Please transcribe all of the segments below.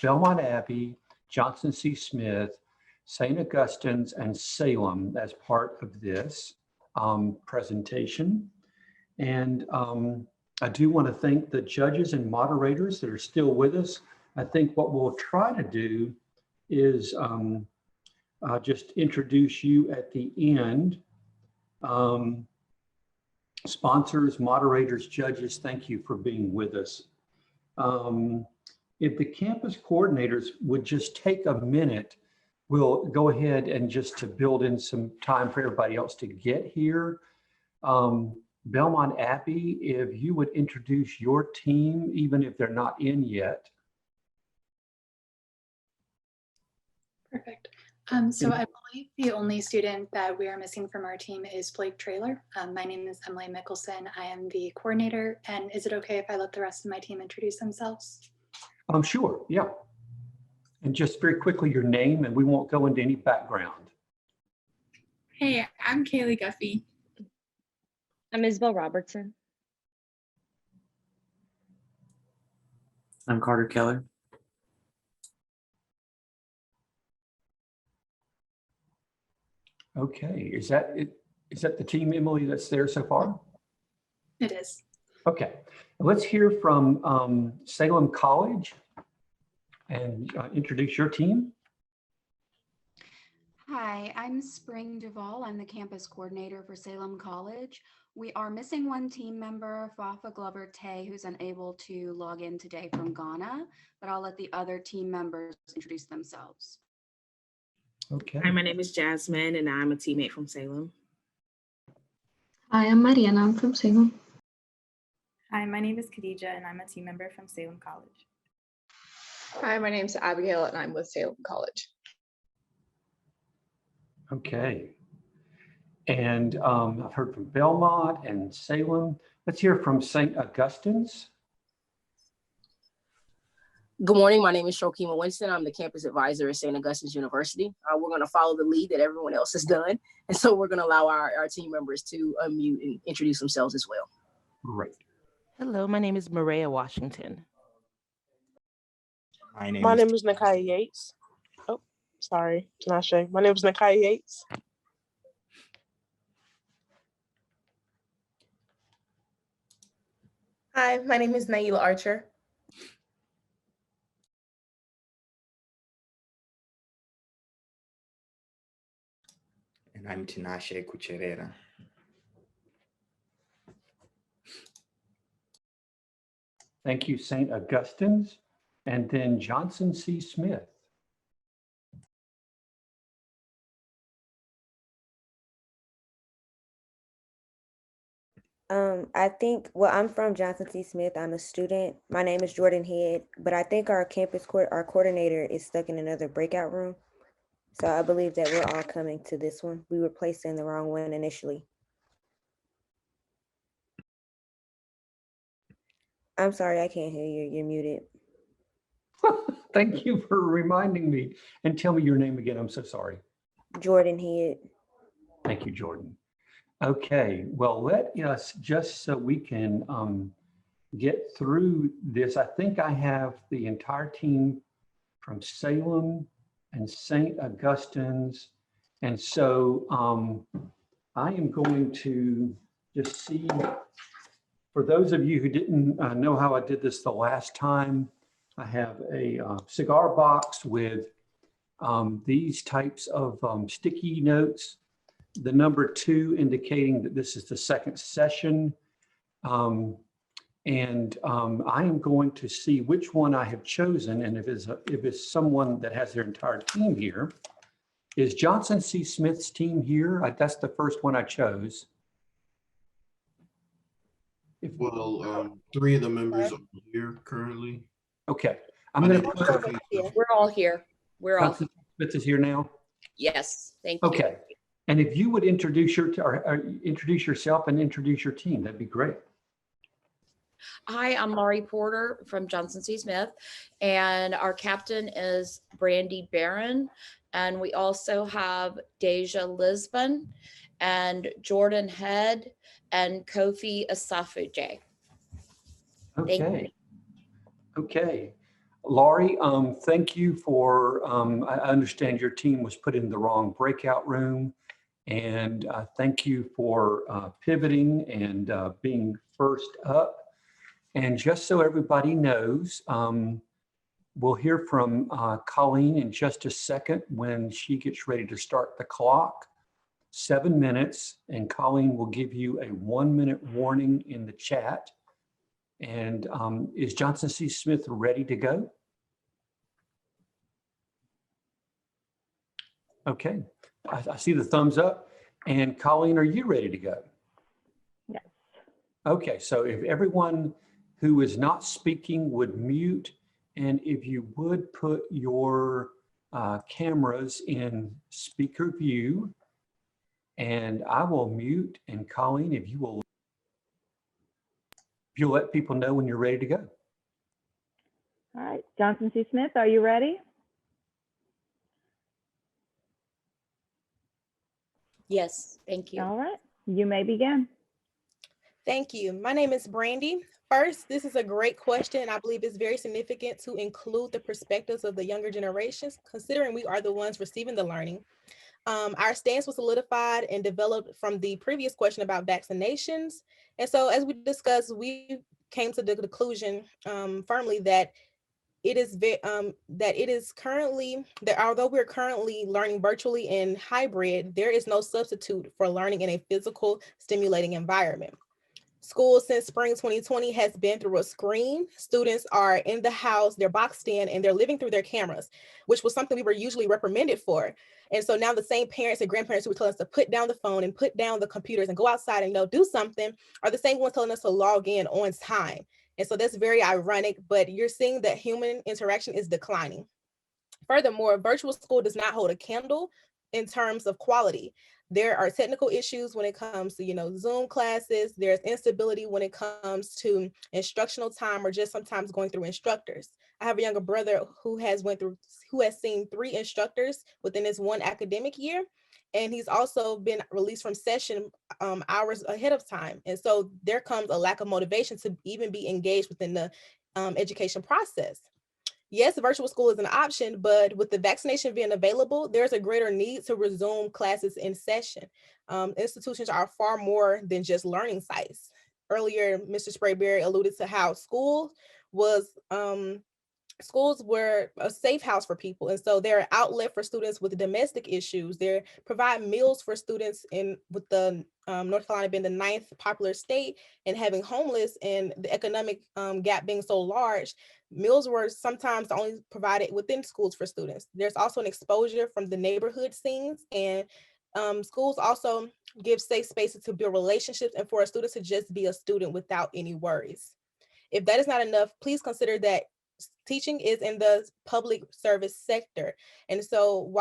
Belmont Abbey, Johnson C. Smith, St. Augustine's, and Salem as part of this presentation. And I do want to thank the judges and moderators that are still with us. I think what we'll try to do is just introduce you at the end. Sponsors, moderators, judges, thank you for being with us. If the campus coordinators would just take a minute, we'll go ahead and just to build in some time for everybody else to get here. Belmont Abbey, if you would introduce your team, even if they're not in yet. Perfect. So I believe the only student that we are missing from our team is Blake Traylor. My name is Emily Mickelson. I am the coordinator. And is it okay if I let the rest of my team introduce themselves? Sure, yeah. And just very quickly, your name, and we won't go into any background. Hey, I'm Kaylee Guffey. I'm Isabel Robertson. I'm Carter Keller. Okay, is that it? Is that the team, Emily, that's there so far? It is. Okay, let's hear from Salem College and introduce your team. Hi, I'm Spring Duvall. I'm the campus coordinator for Salem College. We are missing one team member, Fafa Glover Tay, who's unable to log in today from Ghana, but I'll let the other team members introduce themselves. Okay. Hi, my name is Jasmine, and I'm a teammate from Salem. Hi, I'm Mariana. I'm from Salem. Hi, my name is Khadija, and I'm a team member from Salem College. Hi, my name is Abigail, and I'm with Salem College. Okay. And I've heard from Belmont and Salem. Let's hear from St. Augustine's. Good morning. My name is Shokima Winston. I'm the campus advisor at St. Augustine's University. We're going to follow the lead that everyone else has done. And so we're going to allow our team members to unmute and introduce themselves as well. Great. Hello, my name is Maria Washington. My name is Nakia Yates. Oh, sorry, Tinashe. My name is Nakia Yates. Hi, my name is Naila Archer. And I'm Tinashe Cucherera. Thank you, St. Augustine's. And then Johnson C. Smith. I think, well, I'm from Johnson C. Smith. I'm a student. My name is Jordan Head, but I think our our coordinator is stuck in another breakout room. So I believe that we're all coming to this one. We were placed in the wrong one initially. I'm sorry, I can't hear you. You're muted. Thank you for reminding me. And tell me your name again. I'm so sorry. Jordan Head. Thank you, Jordan. Okay, well, let us, just so we can get through this, I think I have the entire team from Salem and St. Augustine's. And so I am going to just see, for those of you who didn't know how I did this the last time, I have a cigar box with these types of sticky notes. The number 2 indicating that this is the second session. I am going to see which one I have chosen, and if it's someone that has their entire team here. Is Johnson C. Smith's team here? That's the first one I chose. Well, 3 of the members are here currently. Okay, I'm going to put. We're all here. We're all. Johnson Smith is here now. Yes, thank you. Okay, and if you would introduce introduce yourself and introduce your team, that'd be great. Hi, I'm Laurie Porter from Johnson C. Smith, and our captain is Brandy Barron, and we also have Deja Lisbon and Jordan Head and Kofi Asafuje. Okay. Okay. Laurie, thank you for, I understand your team was put in the wrong breakout room. And thank you for pivoting and being first up. And just so everybody knows, we'll hear from Colleen in just a second when she gets ready to start the clock. 7 minutes, and Colleen will give you a 1-minute warning in the chat. And is Johnson C. Smith ready to go? Okay, I see the thumbs up. And Colleen, are you ready to go? Yes. Okay, so if everyone who is not speaking would mute, and if you would put your cameras in speaker view, and I will mute, and Colleen, if you'll let people know when you're ready to go. All right, Johnson C. Smith, are you ready? Yes, thank you. All right, you may begin. Thank you. My name is Brandy. First, this is a great question. I believe it's very significant to include the perspectives of the younger generations, considering we are the ones receiving the learning. Our stance was solidified and developed from the previous question about vaccinations. And so as we discussed, we came to the conclusion firmly that it is currently that although we're currently learning virtually and hybrid, there is no substitute for learning in a physical stimulating environment. School since spring 2020 has been through a screen. Students are in the house, they're boxed in, and they're living through their cameras, which was something we were usually reprimanded for. And so now the same parents and grandparents who were telling us to put down the phone and put down the computers and go outside and do something are the same ones telling us to log in on time. And so that's very ironic, but you're seeing that human interaction is declining. Furthermore, virtual school does not hold a candle in terms of quality. There are technical issues when it comes to, Zoom classes. There's instability when it comes to instructional time or just sometimes going through instructors. I have a younger brother who has seen 3 instructors within his one academic year. And he's also been released from session hours ahead of time. And so there comes a lack of motivation to even be engaged within the education process. Yes, virtual school is an option, but with the vaccination being available, there's a greater need to resume classes in session. Institutions are far more than just learning sites. Earlier, Mr. Sprayberry alluded to how schools were a safe house for people. And so they're an outlet for students with domestic issues. They provide meals for students with the North Carolina being the 9th popular state and having homeless and the economic gap being so large. Meals were sometimes only provided within schools for students. There's also an exposure from the neighborhood scenes, and schools also give safe spaces to build relationships and for a student to just be a student without any worries. If that is not enough, please consider that teaching is in the public service sector. And so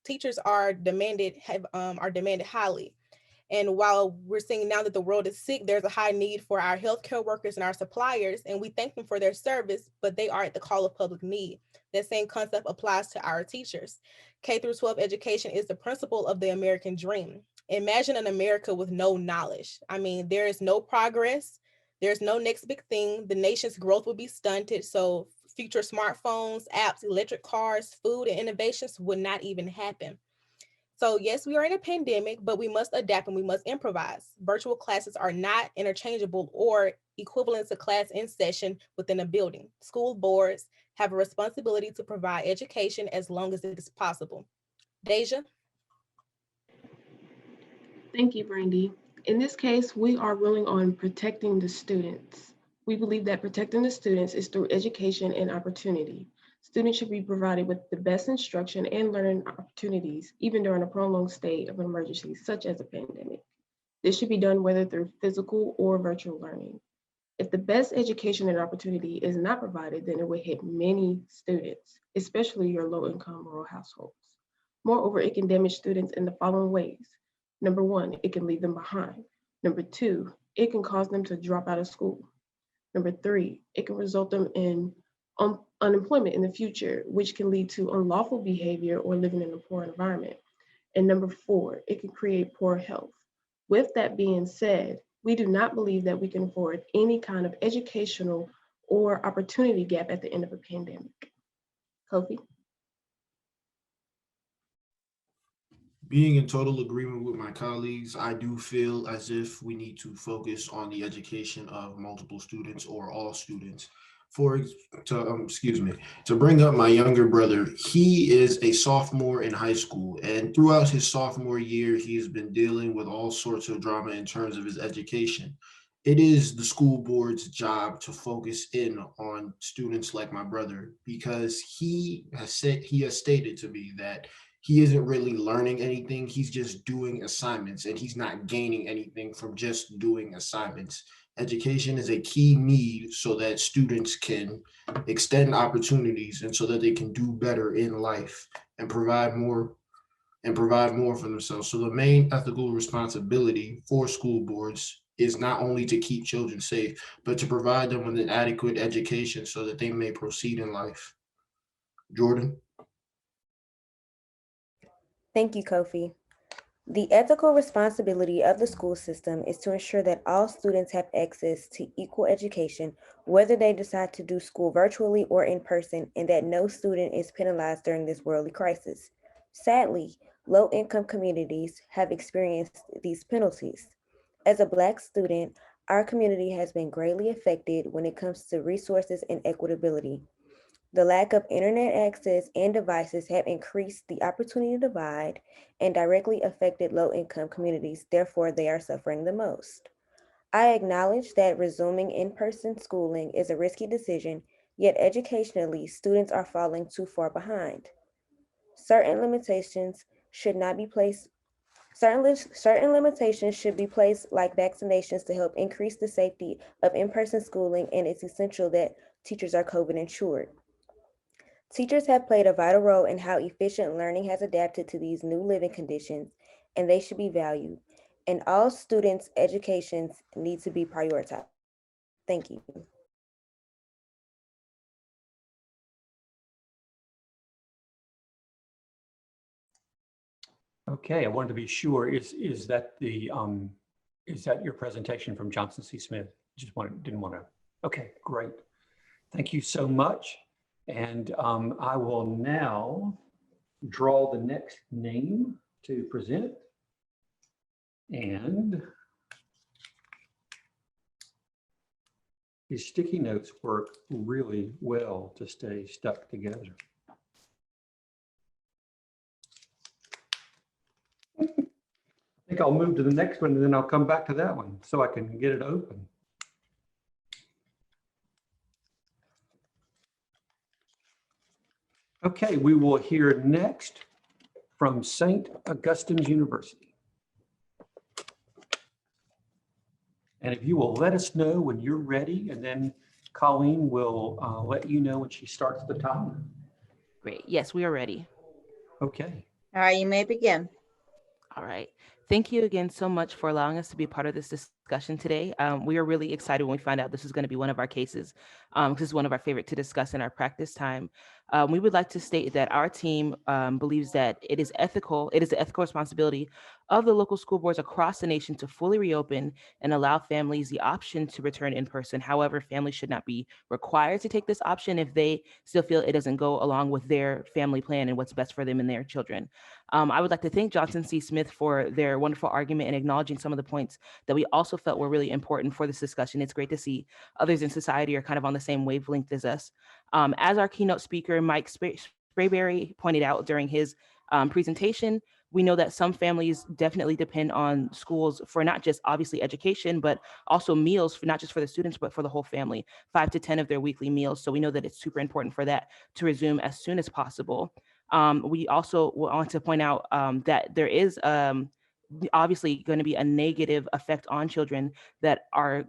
teachers are demanded highly. And while we're seeing now that the world is sick, there's a high need for our healthcare workers and our suppliers, and we thank them for their service, but they are at the call of public need. That same concept applies to our teachers. K-12 education is the principle of the American dream. Imagine an America with no knowledge. I mean, there is no progress. There's no next big thing. The nation's growth will be stunted. So future smartphones, apps, electric cars, food, and innovations would not even happen. So yes, we are in a pandemic, but we must adapt and we must improvise. Virtual classes are not interchangeable or equivalent to class in session within a building. School boards have a responsibility to provide education as long as it is possible. Deja? Thank you, Brandy. In this case, we are ruling on protecting the students. We believe that protecting the students is through education and opportunity. Students should be provided with the best instruction and learning opportunities, even during a prolonged state of an emergency, such as a pandemic. This should be done whether through physical or virtual learning. If the best education and opportunity is not provided, then it will hit many students, especially your low-income rural households. Moreover, it can damage students in the following ways. Number 1, it can leave them behind. Number 2, it can cause them to drop out of school. Number 3, it can result them in unemployment in the future, which can lead to unlawful behavior or living in a poor environment. And number 4, it can create poor health. With that being said, we do not believe that we can afford any kind of educational or opportunity gap at the end of a pandemic? Kofi? Being in total agreement with my colleagues, I do feel as if we need to focus on the education of multiple students or all students. To bring up my younger brother, he is a sophomore in high school, and throughout his sophomore year, he has been dealing with all sorts of drama in terms of his education. It is the school board's job to focus in on students like my brother, because he has stated to me that he isn't really learning anything. He's just doing assignments, and he's not gaining anything from just doing assignments. Education is a key need so that students can extend opportunities and so that they can do better in life and provide more for themselves. So the main ethical responsibility for school boards is not only to keep children safe, but to provide them with an adequate education so that they may proceed in life. Jordan? Thank you, Kofi. The ethical responsibility of the school system is to ensure that all students have access to equal education, whether they decide to do school virtually or in person, and that no student is penalized during this worldly crisis. Sadly, low-income communities have experienced these penalties. As a Black student, our community has been greatly affected when it comes to resources and equitability. The lack of internet access and devices have increased the opportunity divide and directly affected low-income communities. Therefore, they are suffering the most. I acknowledge that resuming in-person schooling is a risky decision, yet educationally, students are falling too far behind. Certain limitations should be placed, like vaccinations, to help increase the safety of in-person schooling, and it's essential that teachers are COVID insured. Teachers have played a vital role in how efficient learning has adapted to these new living conditions, and they should be valued. And all students' educations need to be prioritized. Thank you. Okay, I wanted to be sure, is that your presentation from Johnson C. Smith? Didn't want to, okay, great. Thank you so much. And I will now draw the next name to present. And these sticky notes work really well to stay stuck together. I think I'll move to the next one and then I'll come back to that one so I can get it open. Okay, we will hear next from St. Augustine's University. And if you will let us know when you're ready, and then Colleen will let you know when she starts the timer. Great. Yes, we are ready. Okay. All right, you may begin. All right. Thank you again so much for allowing us to be part of this discussion today. We are really excited when we find out this is going to be one of our cases, because it's one of our favorite to discuss in our practice time. We would like to state that our team believes that it is the ethical responsibility of the local school boards across the nation to fully reopen and allow families the option to return in person. However, families should not be required to take this option if they still feel it doesn't go along with their family plan and what's best for them and their children. I would like to thank Johnson C. Smith for their wonderful argument and acknowledging some of the points that we also felt were really important for this discussion. It's great to see others in society are kind of on the same wavelength as us. As our keynote speaker, Mike Sprayberry, pointed out during his presentation, we know that some families definitely depend on schools for not just obviously education, but also meals, for not just for the students, but for the whole family, 5 to 10 of their weekly meals. So we know that it's super important for that to resume as soon as possible. We also want to point out that there is obviously going to be a negative effect on children that are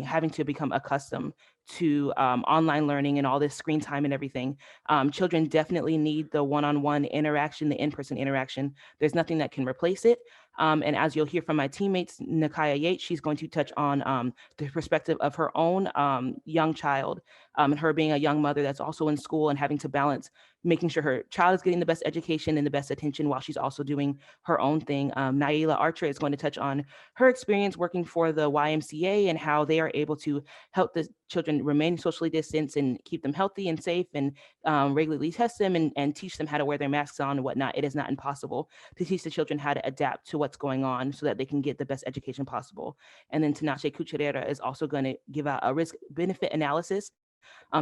having to become accustomed to online learning and all this screen time and everything. Children definitely need the one-on-one interaction, the in-person interaction. There's nothing that can replace it. And as you'll hear from my teammates, Nakaya Yates, she's going to touch on the perspective of her own young child, and her being a young mother that's also in school and having to balance making sure her child is getting the best education and the best attention while she's also doing her own thing. Naila Archer is going to touch on her experience working for the YMCA and how they are able to help the children remain socially distanced and keep them healthy and safe, and regularly test them and teach them how to wear their masks on and whatnot. It is not impossible to teach the children how to adapt to what's going on so that they can get the best education possible. And then Tinashe Cucharera is also going to give out a risk benefit analysis,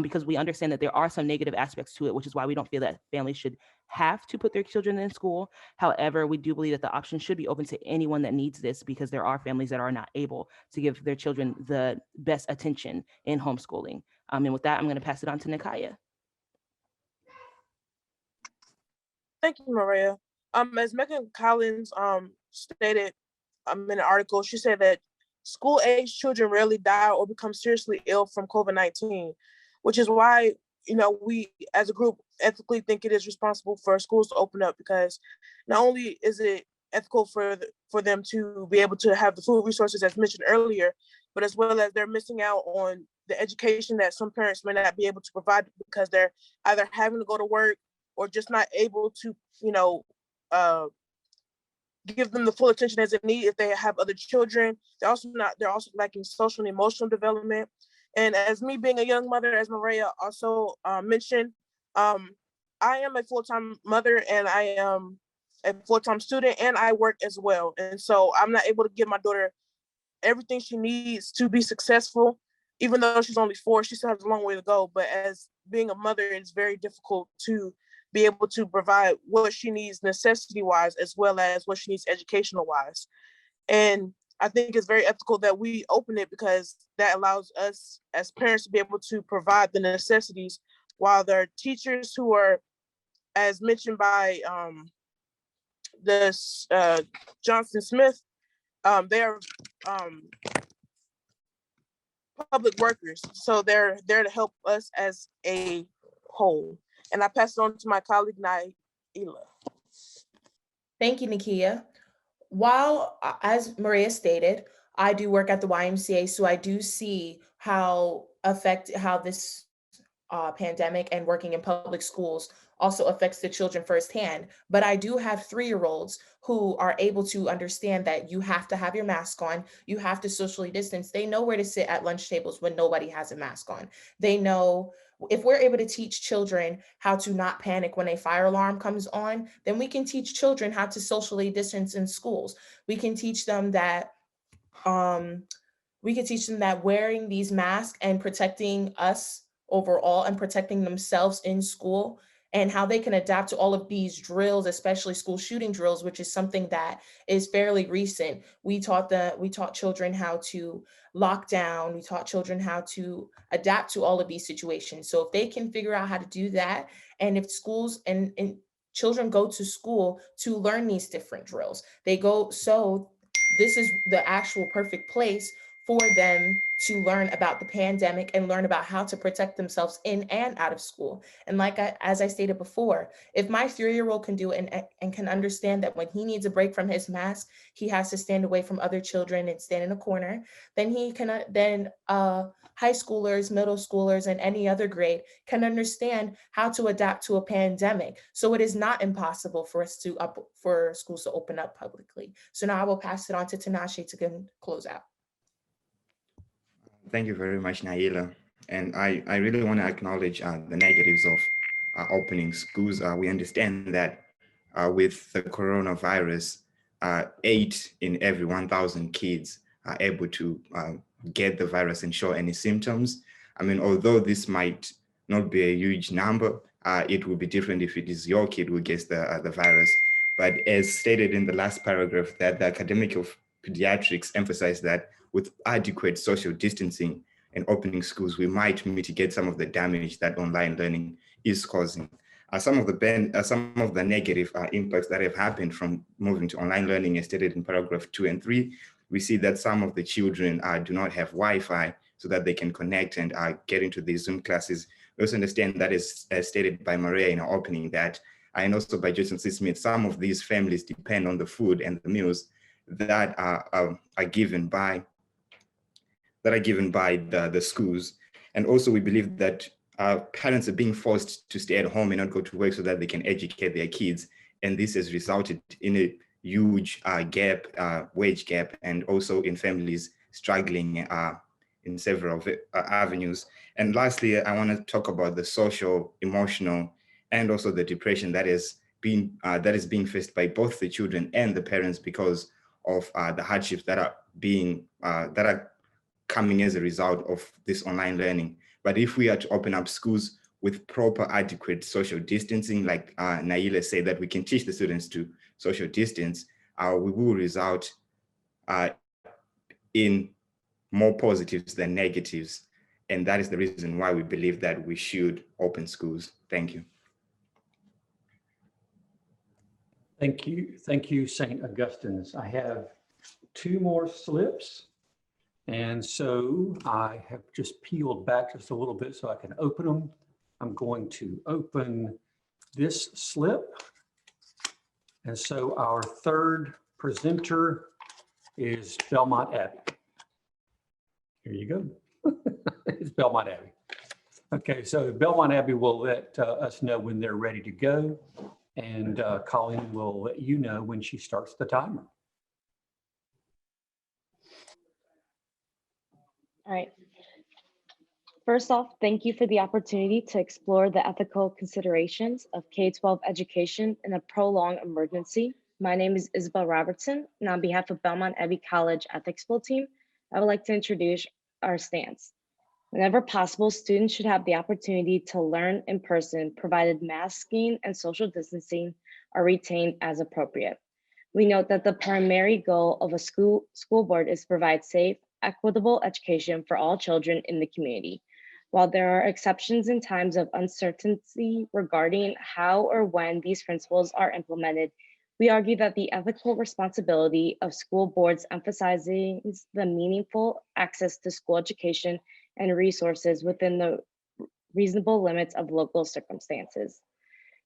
because we understand that there are some negative aspects to it, which is why we don't feel that families should have to put their children in school. However, we do believe that the option should be open to anyone that needs this, because there are families that are not able to give their children the best attention in homeschooling. And with that, I'm going to pass it on to Nikaya. Thank you, Maria. As Megan Collins stated in an article, she said that school-age children rarely die or become seriously ill from COVID-19, which is why, we as a group ethically think it is responsible for schools to open up, because not only is it ethical for them to be able to have the food resources as mentioned earlier, but as well as they're missing out on the education that some parents may not be able to provide because they're either having to go to work or just not able to, give them the full attention as they need if they have other children. They're also lacking social and emotional development. And as me being a young mother, as Maria also mentioned, I am a full-time mother and I am a full-time student and I work as well. And so I'm not able to give my daughter everything she needs to be successful. Even though she's only 4, she still has a long way to go. But as being a mother, it's very difficult to be able to provide what she needs necessity-wise, as well as what she needs educational-wise. And I think it's very ethical that we open it, because that allows us as parents to be able to provide the necessities, while there are teachers who are, as mentioned by Johnson Smith, they are public workers. So they're there to help us as a whole. And I pass it on to my colleague, Naila. Thank you, Nakia. While, as Maria stated, I do work at the YMCA, so I do see how this pandemic and working in public schools also affects the children firsthand. But I do have 3-year-olds who are able to understand that you have to have your mask on, you have to socially distance. They know where to sit at lunch tables when nobody has a mask on. They know if we're able to teach children how to not panic when a fire alarm comes on, then we can teach children how to socially distance in schools. We can teach them that wearing these masks and protecting us overall and protecting themselves in school, and how they can adapt to all of these drills, especially school shooting drills, which is something that is fairly recent. We taught children how to lock down. We taught children how to adapt to all of these situations. So if they can figure out how to do that, and if schools and children go to school to learn these different drills, so this is the actual perfect place for them to learn about the pandemic and learn about how to protect themselves in and out of school. And as I stated before, if my 3-year-old can do it and can understand that when he needs a break from his mask, he has to stand away from other children and stand in a corner, then high schoolers, middle schoolers, and any other grade can understand how to adapt to a pandemic. So it is not impossible for schools to open up publicly. So now I will pass it on to Tinashe to close out. Thank you very much, Naila. And I really want to acknowledge the negatives of opening schools. We understand that with the coronavirus, 8 in every 1,000 kids are able to get the virus and show any symptoms. I mean, although this might not be a huge number, it will be different if it is your kid who gets the virus. But as stated in the last paragraph, that the academic of pediatrics emphasized that with adequate social distancing and opening schools, we might mitigate some of the damage that online learning is causing. Some of the negative impacts that have happened from moving to online learning, as stated in paragraph 2 and 3, we see that some of the children do not have Wi-Fi so that they can connect and get into these Zoom classes. We also understand that is as stated by Maria in our opening that, and also by Jason C. Smith, some of these families depend on the food and the meals that are given by the schools. And also we believe that parents are being forced to stay at home and not go to work so that they can educate their kids. And this has resulted in a huge wage gap, and also in families struggling in several avenues. And lastly, I want to talk about the social, emotional, and also the depression that is being faced by both the children and the parents because of the hardships that are coming as a result of this online learning. But if we are to open up schools with proper, adequate social distancing, like Naila said, that we can teach the students to social distance, we will result in more positives than negatives. And that is the reason why we believe that we should open schools. Thank you. Thank you, St. Augustine's. I have 2 more slips. And so I have just peeled back just a little bit so I can open them. I'm going to open this slip. And so our third presenter is Belmont Abbey. Here you go. It's Belmont Abbey. Okay, so Belmont Abbey will let us know when they're ready to go. And Colleen will let you know when she starts the timer. All right. First off, thank you for the opportunity to explore the ethical considerations of K-12 education in a prolonged emergency. My name is Isabel Robertson, and on behalf of Belmont Abbey College Ethics Bowl team, I would like to introduce our stance. Whenever possible, students should have the opportunity to learn in person, provided masking and social distancing are retained as appropriate. We note that the primary goal of a school board is to provide safe, equitable education for all children in the community. While there are exceptions in times of uncertainty regarding how or when these principles are implemented, we argue that the ethical responsibility of school boards emphasizes the meaningful access to school education and resources within the reasonable limits of local circumstances.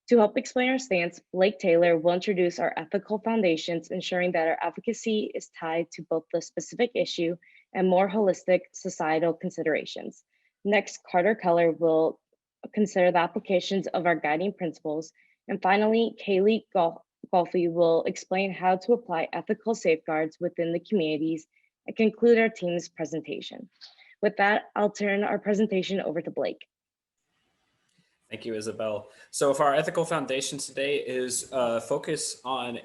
To help explain our stance, Blake Taylor will introduce our ethical foundations, ensuring that our advocacy is tied to both the specific issue and more holistic societal considerations. Next, Carter Keller will consider the applications of our guiding principles. And finally, Kaylee Golfi will explain how to apply ethical safeguards within the communities and conclude our team's presentation. With that, I'll turn our presentation over to Blake. Thank you, Isabel. So for our ethical foundation today is focus on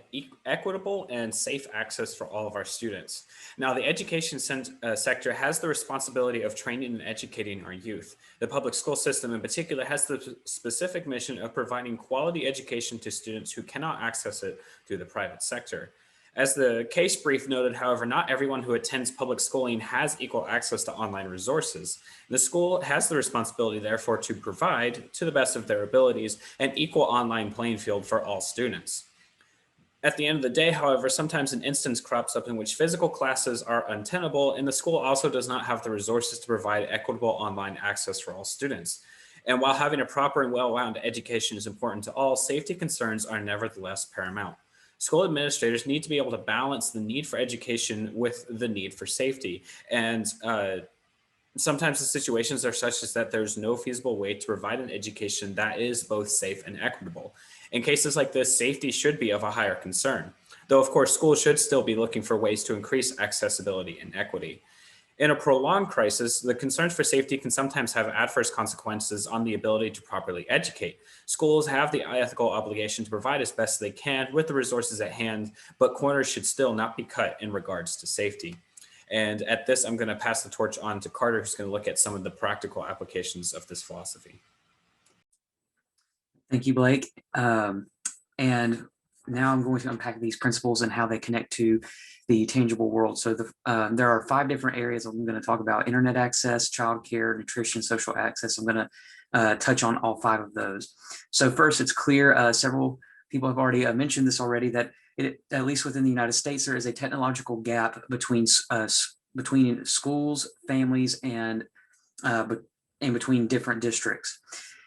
equitable and safe access for all of our students. Now, the education sector has the responsibility of training and educating our youth. The public school system in particular has the specific mission of providing quality education to students who cannot access it through the private sector. As the case brief noted, however, not everyone who attends public schooling has equal access to online resources. The school has the responsibility, therefore, to provide, to the best of their abilities, an equal online playing field for all students. At the end of the day, however, sometimes an instance crops up in which physical classes are untenable, and the school also does not have the resources to provide equitable online access for all students. And while having a proper and well-rounded education is important to all, safety concerns are nevertheless paramount. School administrators need to be able to balance the need for education with the need for safety. And sometimes the situations are such as that there's no feasible way to provide an education that is both safe and equitable. In cases like this, safety should be of a higher concern, though of course schools should still be looking for ways to increase accessibility and equity. In a prolonged crisis, the concerns for safety can sometimes have adverse consequences on the ability to properly educate. Schools have the ethical obligation to provide as best they can with the resources at hand, but corners should still not be cut in regards to safety. And at this, I'm going to pass the torch on to Carter, who's going to look at some of the practical applications of this philosophy. Thank you, Blake. And now I'm going to unpack these principles and how they connect to the tangible world. So there are 5 different areas I'm going to talk about: internet access, childcare, nutrition, social access. I'm going to touch on all 5 of those. So first, it's clear, several people have already mentioned this already, that at least within the United States, there is a technological gap between schools, families, and between different districts.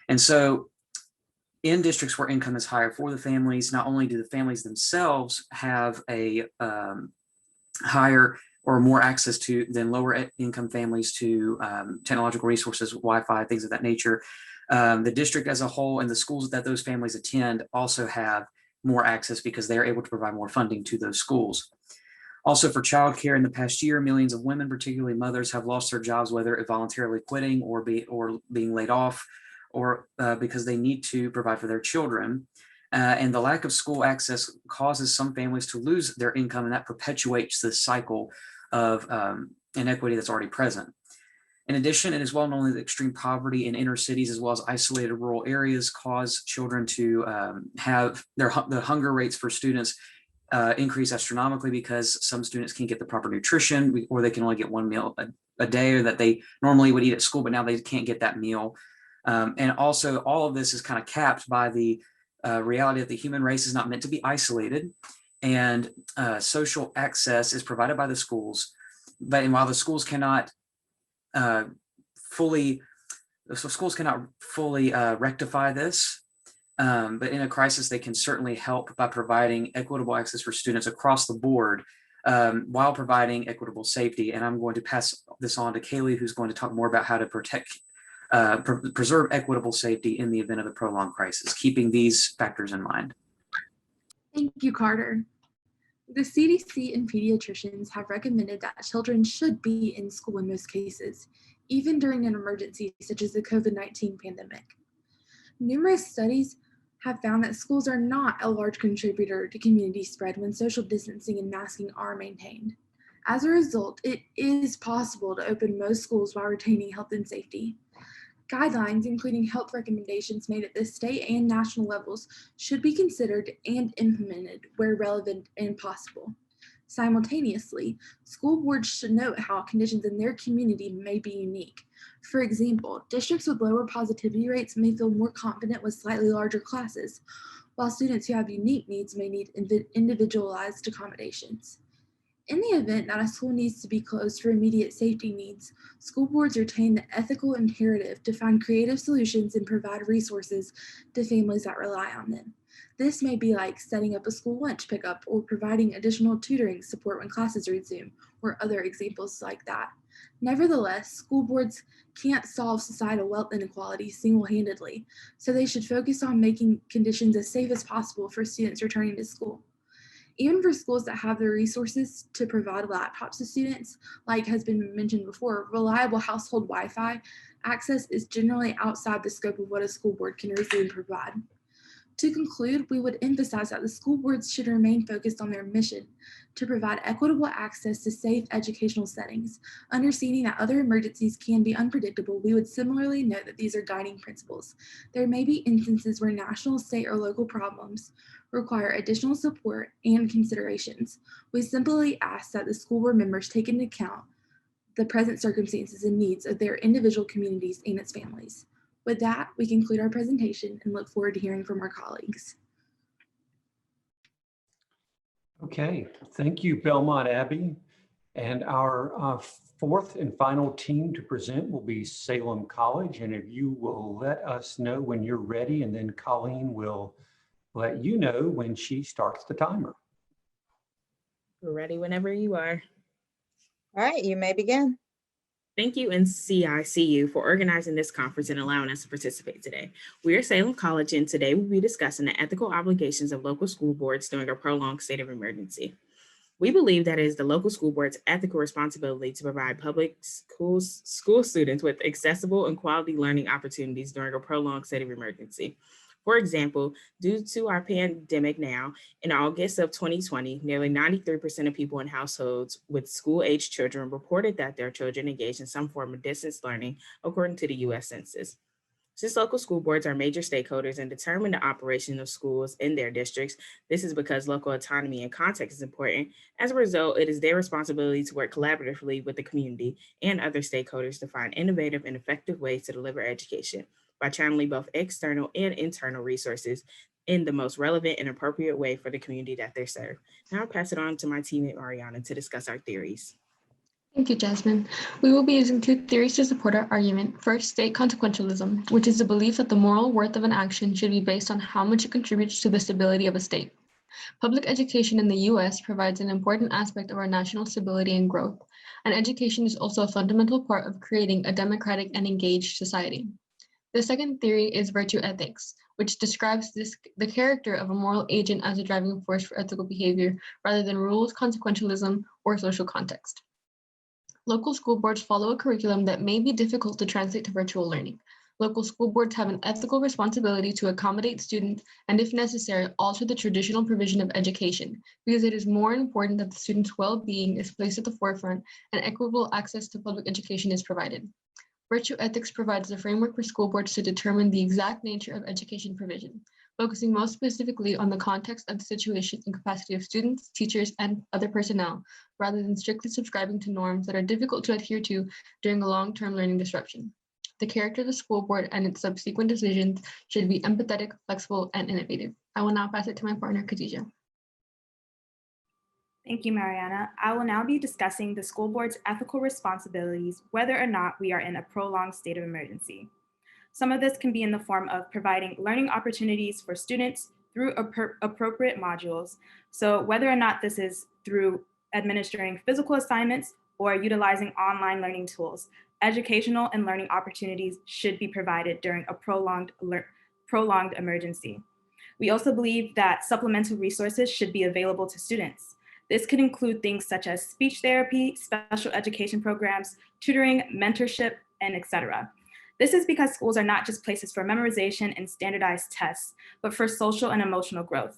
And so in districts where income is higher for the families, not only do the families themselves have a higher or more access to than lower income families to technological resources, Wi-Fi, things of that nature, the district as a whole and the schools that those families attend also have more access because they're able to provide more funding to those schools. Also, for childcare in the past year, millions of women, particularly mothers, have lost their jobs, whether voluntarily quitting or being laid off, or because they need to provide for their children. And the lack of school access causes some families to lose their income, and that perpetuates the cycle of inequity that's already present. In addition, it is well known that extreme poverty in inner cities as well as isolated rural areas cause children to have the hunger rates for students increase astronomically, because some students can't get the proper nutrition, or they can only get one meal a day, or that they normally would eat at school, but now they can't get that meal. And also, all of this is kind of capped by the reality that the human race is not meant to be isolated, and social access is provided by the schools. But while the schools cannot fully rectify this, but in a crisis, they can certainly help by providing equitable access for students across the board, while providing equitable safety. And I'm going to pass this on to Kaylee, who's going to talk more about how to preserve equitable safety in the event of a prolonged crisis, keeping these factors in mind. Thank you, Carter. The CDC and pediatricians have recommended that children should be in school in most cases, even during an emergency such as the COVID-19 pandemic. Numerous studies have found that schools are not a large contributor to community spread when social distancing and masking are maintained. As a result, it is possible to open most schools while retaining health and safety. Guidelines, including health recommendations made at the state and national levels, should be considered and implemented where relevant and possible. Simultaneously, school boards should note how conditions in their community may be unique. For example, districts with lower positivity rates may feel more confident with slightly larger classes, while students who have unique needs may need individualized accommodations. In the event that a school needs to be closed for immediate safety needs, school boards retain the ethical imperative to find creative solutions and provide resources to families that rely on them. This may be like setting up a school lunch pickup or providing additional tutoring support when classes resume, or other examples like that. Nevertheless, school boards can't solve societal wealth inequality single-handedly, so they should focus on making conditions as safe as possible for students returning to school. Even for schools that have the resources to provide laptops to students, like has been mentioned before, reliable household Wi-Fi access is generally outside the scope of what a school board can receive and provide. To conclude, we would emphasize that the school boards should remain focused on their mission to provide equitable access to safe educational settings. Understanding that other emergencies can be unpredictable, we would similarly note that these are guiding principles. There may be instances where national, state, or local problems require additional support and considerations. We simply ask that the school board members take into account the present circumstances and needs of their individual communities and its families. With that, we conclude our presentation and look forward to hearing from our colleagues. Okay, thank you, Belmont Abbey. And our fourth and final team to present will be Salem College. And if you will let us know when you're ready, and then Colleen will let you know when she starts the timer. We're ready whenever you are. All right, you may begin. Thank you, NCICU, for organizing this conference and allowing us to participate today. We are Salem College, and today we'll be discussing the ethical obligations of local school boards during a prolonged state of emergency. We believe that it is the local school board's ethical responsibility to provide public school students with accessible and quality learning opportunities during a prolonged state of emergency. For example, due to our pandemic now, in August of 2020, nearly 93% of people in households with school-aged children reported that their children engaged in some form of distance learning, according to the U.S. Census. Since local school boards are major stakeholders and determine the operation of schools in their districts, this is because local autonomy and context is important. As a result, it is their responsibility to work collaboratively with the community and other stakeholders to find innovative and effective ways to deliver education by channeling both external and internal resources in the most relevant and appropriate way for the community that they serve. Now I'll pass it on to my teammate Mariana to discuss our theories. Thank you, Jasmine. We will be using two theories to support our argument. First, state consequentialism, which is the belief that the moral worth of an action should be based on how much it contributes to the stability of a state. Public education in the U.S. provides an important aspect of our national stability and growth, and education is also a fundamental part of creating a democratic and engaged society. The second theory is virtue ethics, which describes the character of a moral agent as a driving force for ethical behavior rather than rules, consequentialism, or social context. Local school boards follow a curriculum that may be difficult to translate to virtual learning. Local school boards have an ethical responsibility to accommodate students and, if necessary, alter the traditional provision of education, because it is more important that the student's well-being is placed at the forefront and equitable access to public education is provided. Virtue ethics provides the framework for school boards to determine the exact nature of education provision, focusing most specifically on the context of the situation and capacity of students, teachers, and other personnel, rather than strictly subscribing to norms that are difficult to adhere to during a long-term learning disruption. The character of the school board and its subsequent decisions should be empathetic, flexible, and innovative. I will now pass it to my partner, Khadija. Thank you, Mariana. I will now be discussing the school board's ethical responsibilities, whether or not we are in a prolonged state of emergency. Some of this can be in the form of providing learning opportunities for students through appropriate modules. So whether or not this is through administering physical assignments or utilizing online learning tools, educational and learning opportunities should be provided during a prolonged emergency. We also believe that supplemental resources should be available to students. This could include things such as speech therapy, special education programs, tutoring, mentorship, and etc. This is because schools are not just places for memorization and standardized tests, but for social and emotional growth.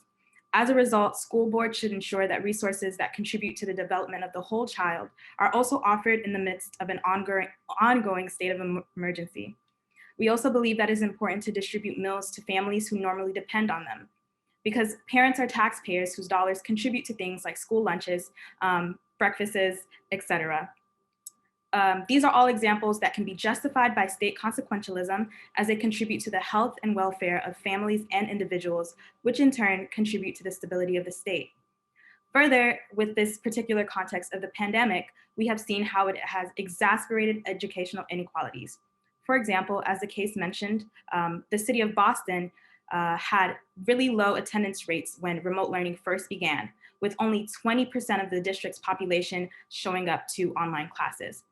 As a result, school boards should ensure that resources that contribute to the development of the whole child are also offered in the midst of an ongoing state of emergency. We also believe that it is important to distribute meals to families who normally depend on them, because parents are taxpayers whose dollars contribute to things like school lunches, breakfasts, etc. These are all examples that can be justified by state consequentialism as they contribute to the health and welfare of families and individuals, which in turn contribute to the stability of the state. Further, with this particular context of the pandemic, we have seen how it has exacerbated educational inequalities. For example, as the case mentioned, the city of Boston had really low attendance rates when remote learning first began, with only 20% of the district's population showing up to online classes.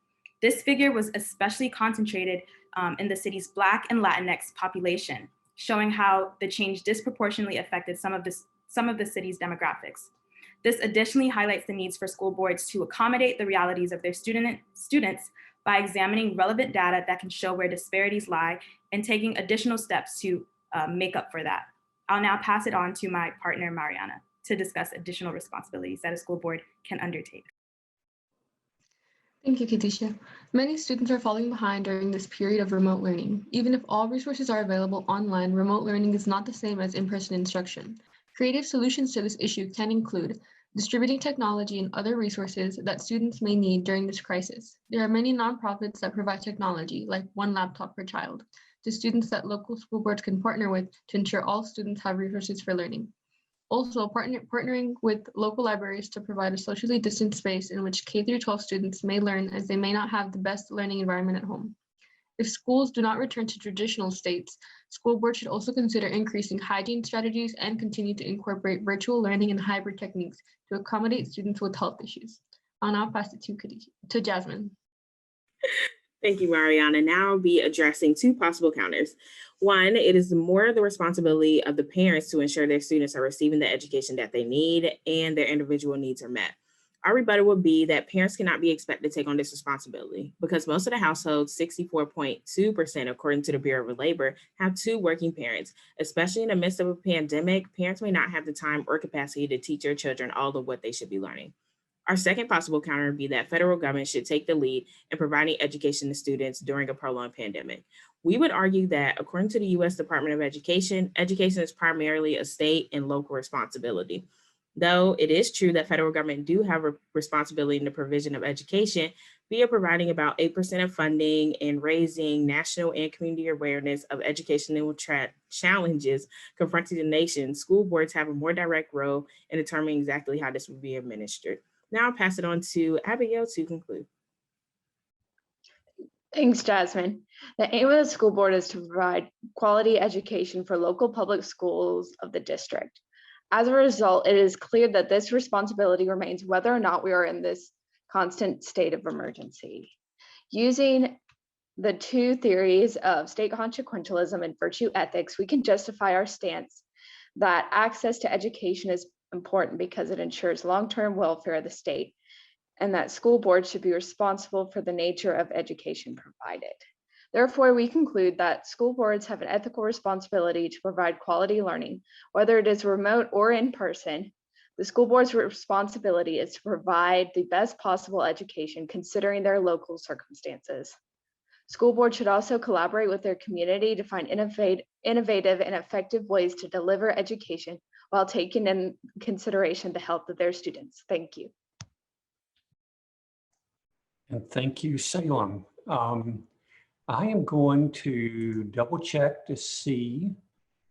This figure was especially concentrated in the city's Black and Latinx population, showing how the change disproportionately affected some of the city's demographics. This additionally highlights the needs for school boards to accommodate the realities of their students by examining relevant data that can show where disparities lie and taking additional steps to make up for that. I'll now pass it on to my partner, Mariana, to discuss additional responsibilities that a school board can undertake. Thank you, Khadija. Many students are falling behind during this period of remote learning. Even if all resources are available online, remote learning is not the same as in-person instruction. Creative solutions to this issue can include distributing technology and other resources that students may need during this crisis. There are many nonprofits that provide technology, like one laptop per child, to students that local school boards can partner with to ensure all students have resources for learning. Also, partnering with local libraries to provide a socially distant space in which K-12 students may learn, as they may not have the best learning environment at home. If schools do not return to traditional states, school boards should also consider increasing hygiene strategies and continue to incorporate virtual learning and hybrid techniques to accommodate students with health issues. I'll now pass it to Jasmine. Thank you, Mariana. Now I'll be addressing two possible counters. One, it is more the responsibility of the parents to ensure their students are receiving the education that they need and their individual needs are met. Our rebuttal would be that parents cannot be expected to take on this responsibility because most of the households, 64.2% according to the Bureau of Labor, have two working parents. Especially in the midst of a pandemic, parents may not have the time or capacity to teach their children all of what they should be learning. Our second possible counter would be that federal government should take the lead in providing education to students during a prolonged pandemic. We would argue that according to the U.S. Department of Education, education is primarily a state and local responsibility. Though it is true that federal government do have a responsibility in the provision of education via providing about 8% of funding and raising national and community awareness of educational challenges confronting the nation, school boards have a more direct role in determining exactly how this will be administered. Now I'll pass it on to Abigail to conclude. Thanks, Jasmine. The aim of the school board is to provide quality education for local public schools of the district. As a result, it is clear that this responsibility remains whether or not we are in this constant state of emergency. Using the two theories of state consequentialism and virtue ethics, we can justify our stance that access to education is important because it ensures long-term welfare of the state, and that school boards should be responsible for the nature of education provided. Therefore, we conclude that school boards have an ethical responsibility to provide quality learning, whether it is remote or in person. The school board's responsibility is to provide the best possible education considering their local circumstances. School boards should also collaborate with their community to find innovative and effective ways to deliver education while taking in consideration the health of their students. Thank you. And thank you, Salem. I am going to double check to see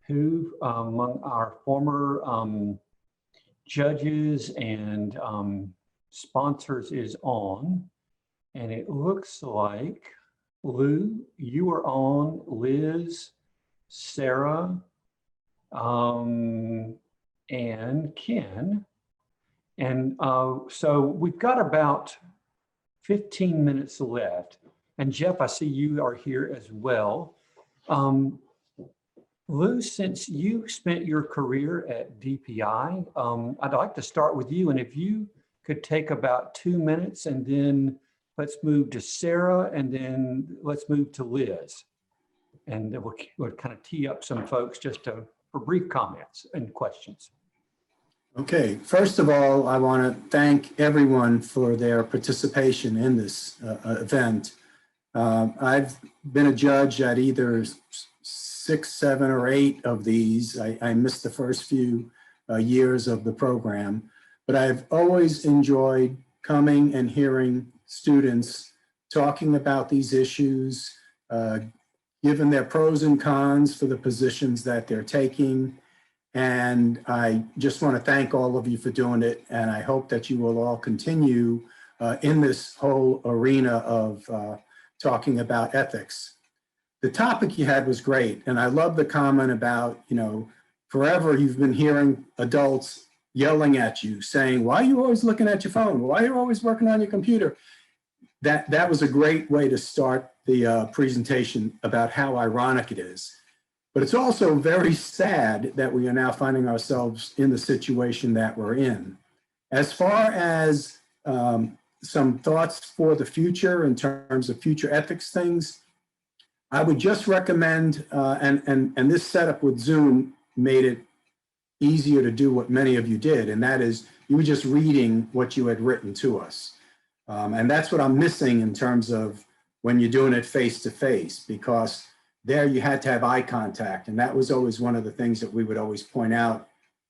who among our former judges and sponsors is on. And it looks like Lou, you are on, Liz, Sarah, and Ken. And so we've got about 15 minutes left. And Jeff, I see you are here as well. Lou, since you spent your career at DPI, I'd like to start with you. And if you could take about 2 minutes, and then let's move to Sarah, and then let's move to Liz. And then we'll kind of tee up some folks just for brief comments and questions. Okay, first of all, I want to thank everyone for their participation in this event. I've been a judge at either 6, 7, or 8 of these. I missed the first few years of the program, but I've always enjoyed coming and hearing students talking about these issues, given their pros and cons for the positions that they're taking. And I just want to thank all of you for doing it. And I hope that you will all continue in this whole arena of talking about ethics. The topic you had was great. And I love the comment about, forever you've been hearing adults yelling at you saying, why are you always looking at your phone? Why are you always working on your computer? That was a great way to start the presentation about how ironic it is. But it's also very sad that we are now finding ourselves in the situation that we're in. As far as some thoughts for the future in terms of future ethics things, I would just recommend, and this setup with Zoom made it easier to do what many of you did, and that is you were just reading what you had written to us. And that's what I'm missing in terms of when you're doing it face to face, because there you had to have eye contact. And that was always one of the things that we would always point out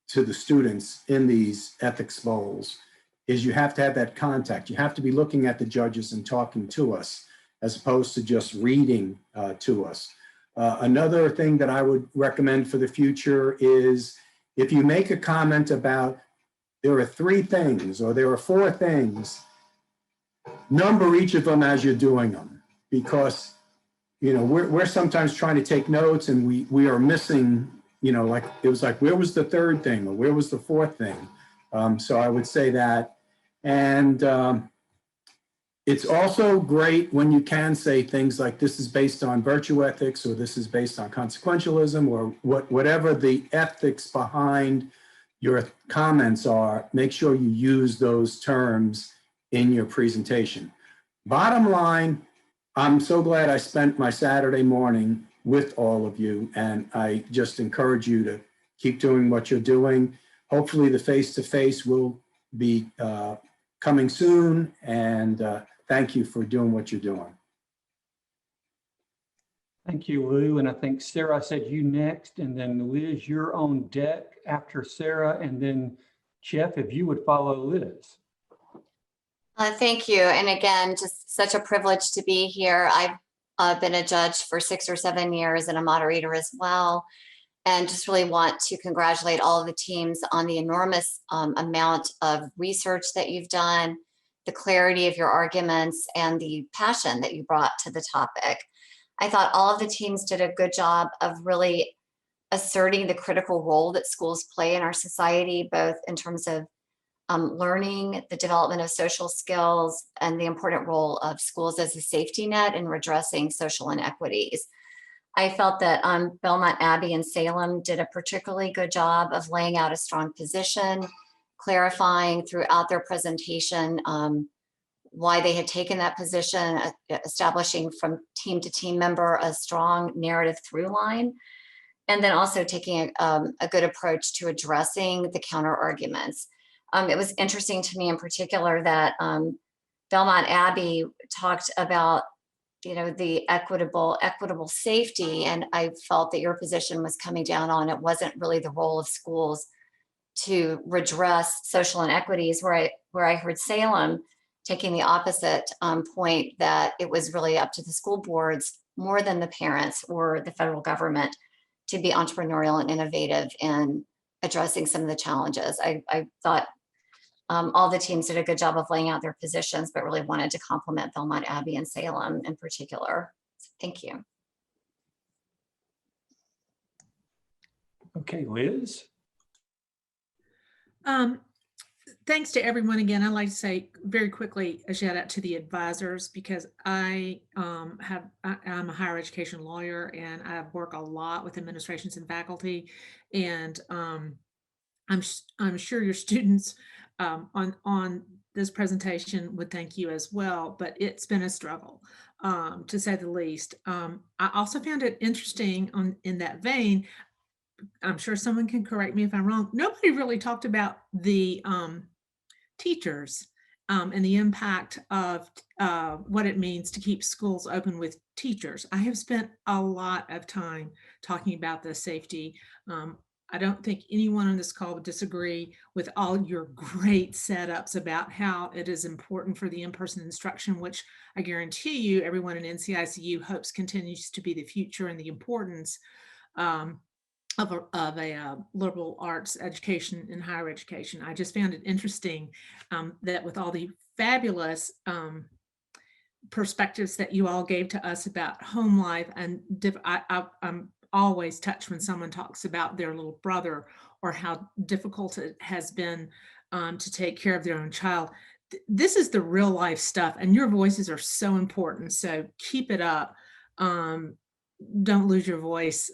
to the students in these ethics bowls, is you have to have that contact. You have to be looking at the judges and talking to us, as opposed to just reading to us. Another thing that I would recommend for the future is if you make a comment about there are 3 things or there are 4 things, number each of them as you're doing them, because we're sometimes trying to take notes and we are missing, like it was like, where was the 3rd thing or where was the 4th thing? So I would say that. And it's also great when you can say things like this is based on virtue ethics, or this is based on consequentialism, or whatever the ethics behind your comments are. Make sure you use those terms in your presentation. Bottom line, I'm so glad I spent my Saturday morning with all of you, and I just encourage you to keep doing what you're doing. Hopefully the face-to-face will be coming soon, and thank you for doing what you're doing. Thank you, Lou. And I think Sarah said you next, and then Liz, you're on deck after Sarah, and then Jeff, if you would follow Liz. Thank you. And again, just such a privilege to be here. I've been a judge for 6 or 7 years and a moderator as well. And just really want to congratulate all of the teams on the enormous amount of research that you've done, the clarity of your arguments, and the passion that you brought to the topic. I thought all of the teams did a good job of really asserting the critical role that schools play in our society, both in terms of learning, the development of social skills, and the important role of schools as a safety net in redressing social inequities. I felt that Belmont Abbey and Salem did a particularly good job of laying out a strong position, clarifying throughout their presentation why they had taken that position, establishing from team to team member a strong narrative through line, and then also taking a good approach to addressing the counter arguments. It was interesting to me in particular that Belmont Abbey talked about, the equitable safety, and I felt that your position was coming down on it wasn't really the role of schools to redress social inequities, where I heard Salem taking the opposite point, that it was really up to the school boards more than the parents or the federal government to be entrepreneurial and innovative in addressing some of the challenges. I thought all the teams did a good job of laying out their positions, but really wanted to compliment Belmont Abbey and Salem in particular. So thank you. Okay, Liz. Thanks to everyone again. I'd like to say very quickly a shout out to the advisors, because I'm a higher education lawyer and I work a lot with administrations and faculty, and I'm sure your students on this presentation would thank you as well, but it's been a struggle to say the least. I also found it interesting in that vein. I'm sure someone can correct me if I'm wrong. Nobody really talked about the teachers and the impact of what it means to keep schools open with teachers. I have spent a lot of time talking about the safety. I don't think anyone on this call would disagree with all your great setups about how it is important for the in-person instruction, which I guarantee you everyone in NCICU hopes continues to be the future, and the importance of a liberal arts education in higher education. I just found it interesting that with all the fabulous perspectives that you all gave to us about home life, and I'm always touched when someone talks about their little brother or how difficult it has been to take care of their own child. This is the real life stuff, and your voices are so important. So keep it up. Don't lose your voice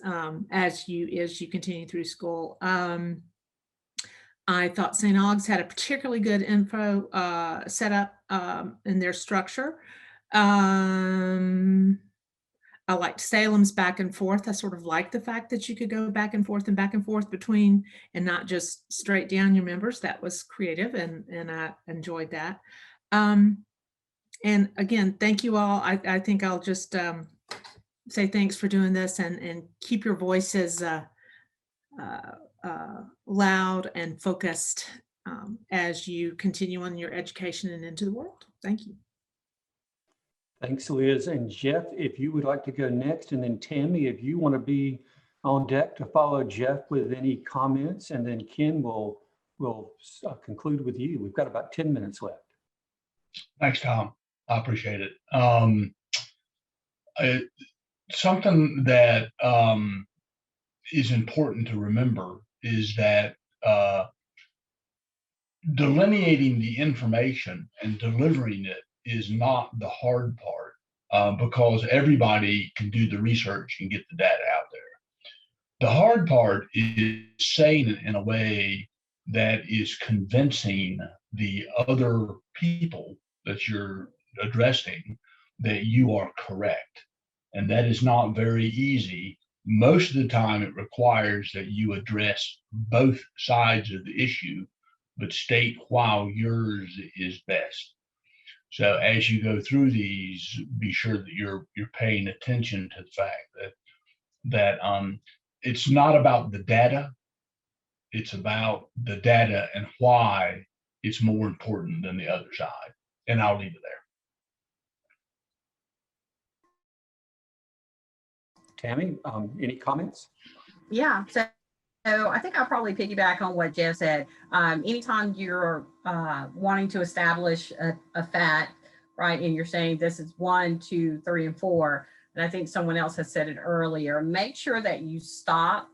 as you continue through school. I thought St. Aug's had a particularly good info setup in their structure. I liked Salem's back and forth. I sort of liked the fact that you could go back and forth between, and not just straight down your members. That was creative, and I enjoyed that. And again, thank you all. I think I'll just say thanks for doing this, and keep your voices loud and focused as you continue on your education and into the world. Thank you. Thanks, Liz. And Jeff, if you would like to go next, and then Tammy, if you want to be on deck to follow Jeff with any comments, and then Ken will conclude with you. We've got about 10 minutes left. Thanks, Tom. I appreciate it. Something that is important to remember is that delineating the information and delivering it is not the hard part, because everybody can do the research and get the data out there. The hard part is saying it in a way that is convincing the other people that you're addressing that you are correct. And that is not very easy. Most of the time, it requires that you address both sides of the issue, but state why yours is best. So as you go through these, be sure that you're paying attention to the fact that it's not about the data, it's about the data and why it's more important than the other side. And I'll leave it there. Tammy, any comments? Yeah, so I think I'll probably piggyback on what Jeff said. Anytime you're wanting to establish a fact, right, and you're saying this is 1, 2, 3, and 4, and I think someone else has said it earlier, make sure that you stop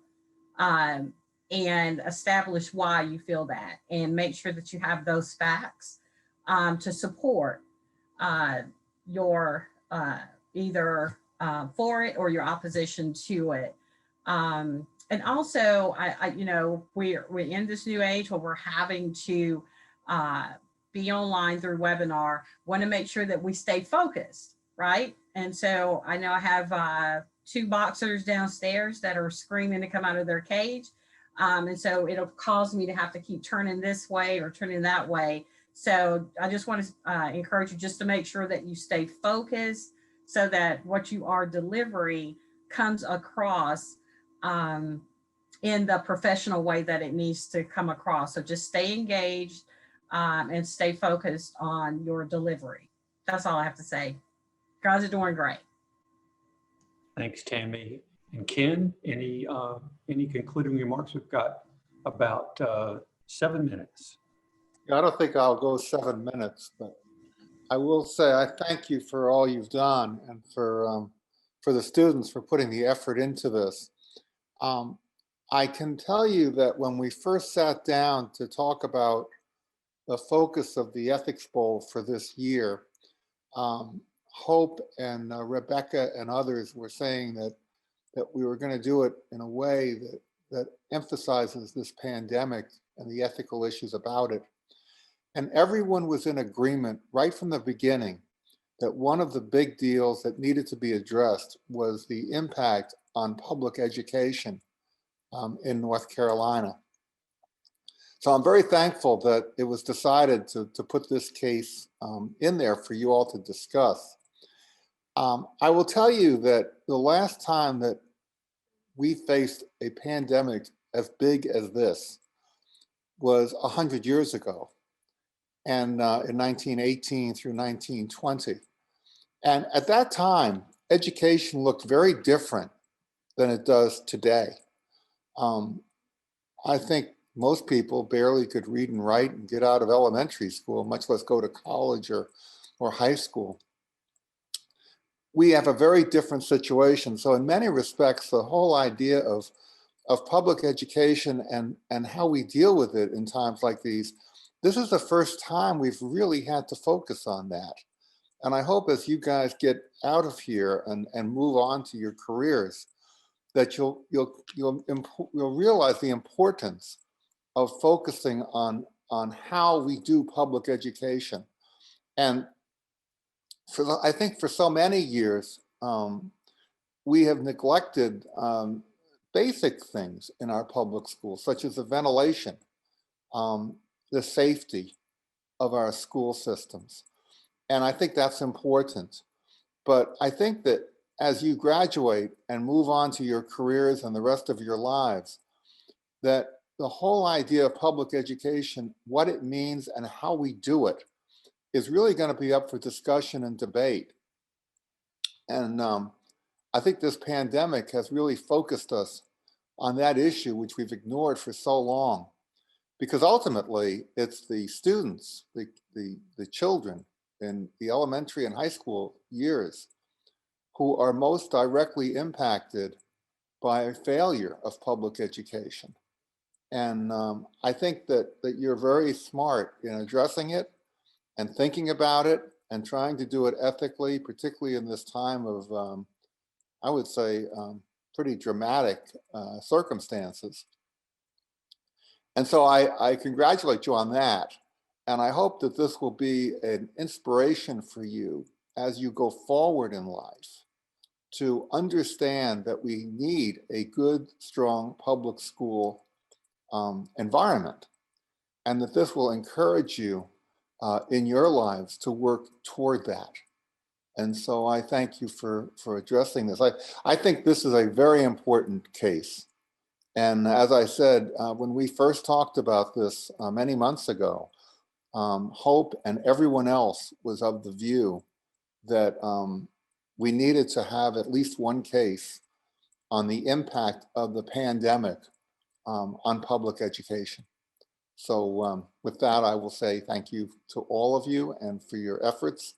and establish why you feel that, and make sure that you have those facts to support your either for it or your opposition to it. And also, you know, we're in this new age where we're having to be online through webinar. Want to make sure that we stay focused, right? And so I know I have 2 boxers downstairs that are screaming to come out of their cage. And so it'll cause me to have to keep turning this way or turning that way. So I just want to encourage you just to make sure that you stay focused so that what you are delivering comes across in the professional way that it needs to come across. So just stay engaged and stay focused on your delivery. That's all I have to say. Guys are doing great. Thanks, Tammy. And Ken, any concluding remarks? We've got about 7 minutes. Yeah, I don't think I'll go 7 minutes, but I will say I thank you for all you've done and for the students for putting the effort into this. I can tell you that when we first sat down to talk about the focus of the Ethics Bowl for this year, Hope and Rebecca and others were saying that we were going to do it in a way that emphasizes this pandemic and the ethical issues about it. And everyone was in agreement right from the beginning that one of the big deals that needed to be addressed was the impact on public education in North Carolina. So I'm very thankful that it was decided to put this case in there for you all to discuss. I will tell you that the last time that we faced a pandemic as big as this was 100 years ago, and in 1918 through 1920. And at that time, education looked very different than it does today. I think most people barely could read and write and get out of elementary school, much less go to college or high school. We have a very different situation. So in many respects, the whole idea of public education and how we deal with it in times like these, this is the first time we've really had to focus on that. And I hope as you guys get out of here and move on to your careers, that you'll realize the importance of focusing on how we do public education. And I think for so many years, we have neglected basic things in our public schools, such as the ventilation, the safety of our school systems. And I think that's important. But I think that as you graduate and move on to your careers and the rest of your lives, that the whole idea of public education, what it means and how we do it, is really going to be up for discussion and debate. And I think this pandemic has really focused us on that issue, which we've ignored for so long. Because ultimately, it's the students, the children in the elementary and high school years who are most directly impacted by a failure of public education. And I think that you're very smart in addressing it and thinking about it and trying to do it ethically, particularly in this time of, I would say, pretty dramatic circumstances. And so I congratulate you on that. And I hope that this will be an inspiration for you as you go forward in life to understand that we need a good, strong public school environment, and that this will encourage you in your lives to work toward that. And so I thank you for addressing this. I think this is a very important case. And as I said, when we first talked about this many months ago, Hope and everyone else was of the view that we needed to have at least one case on the impact of the pandemic on public education. So with that, I will say thank you to all of you and for your efforts.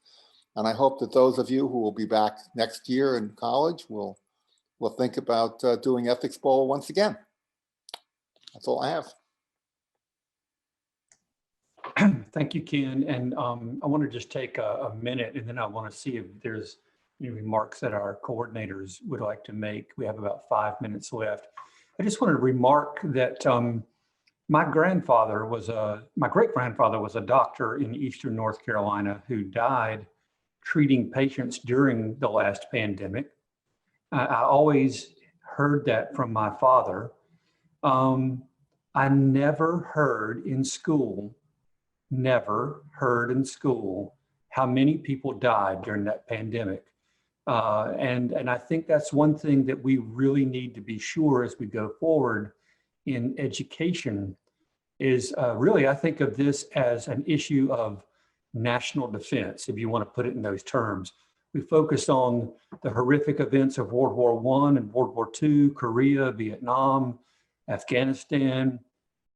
And I hope that those of you who will be back next year in college will think about doing Ethics Bowl once again. That's all I have. Thank you, Ken. And I want to just take a minute, and then I want to see if there's any remarks that our coordinators would like to make. We have about 5 minutes left. I just wanted to remark that my great-grandfather was a doctor in Eastern North Carolina who died treating patients during the last pandemic. I always heard that from my father. I never heard in school how many people died during that pandemic. And I think that's one thing that we really need to be sure as we go forward in education is really, I think of this as an issue of national defense, if you want to put it in those terms. We focus on the horrific events of World War I and World War II, Korea, Vietnam, Afghanistan,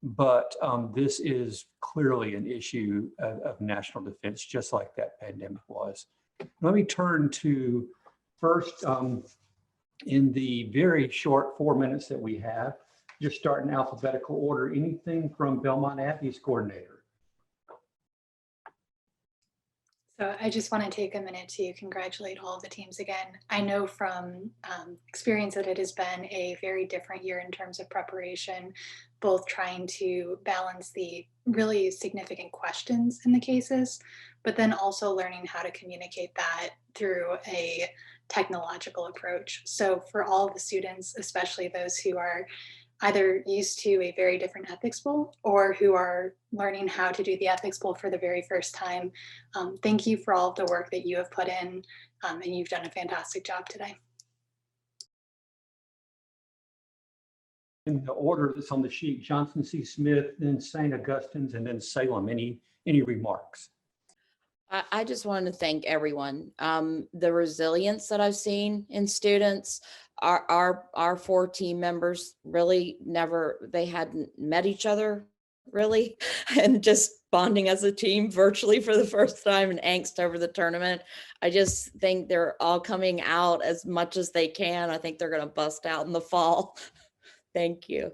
but this is clearly an issue of national defense, just like that pandemic was. Let me turn to first, in the very short 4 minutes that we have, just start in alphabetical order. Anything from Belmont Abbey's coordinator? So I just want to take a minute to congratulate all of the teams again. I know from experience that it has been a very different year in terms of preparation, both trying to balance the really significant questions in the cases, but then also learning how to communicate that through a technological approach. So for all of the students, especially those who are either used to a very different ethics bowl or who are learning how to do the ethics bowl for the very first time, thank you for all of the work that you have put in, and you've done a fantastic job today. In the order that's on the sheet, Johnson C. Smith, then St. Augustine's, and then Salem. Any remarks? I just wanted to thank everyone. The resilience that I've seen in students, our 4 team members really they hadn't met each other really, and just bonding as a team virtually for the first time and angst over the tournament. I just think they're all coming out as much as they can. I think they're going to bust out in the fall. Thank you.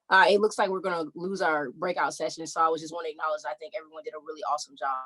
It looks like we're going to lose our breakout session. So I was just want to acknowledge, I think everyone did a really awesome job.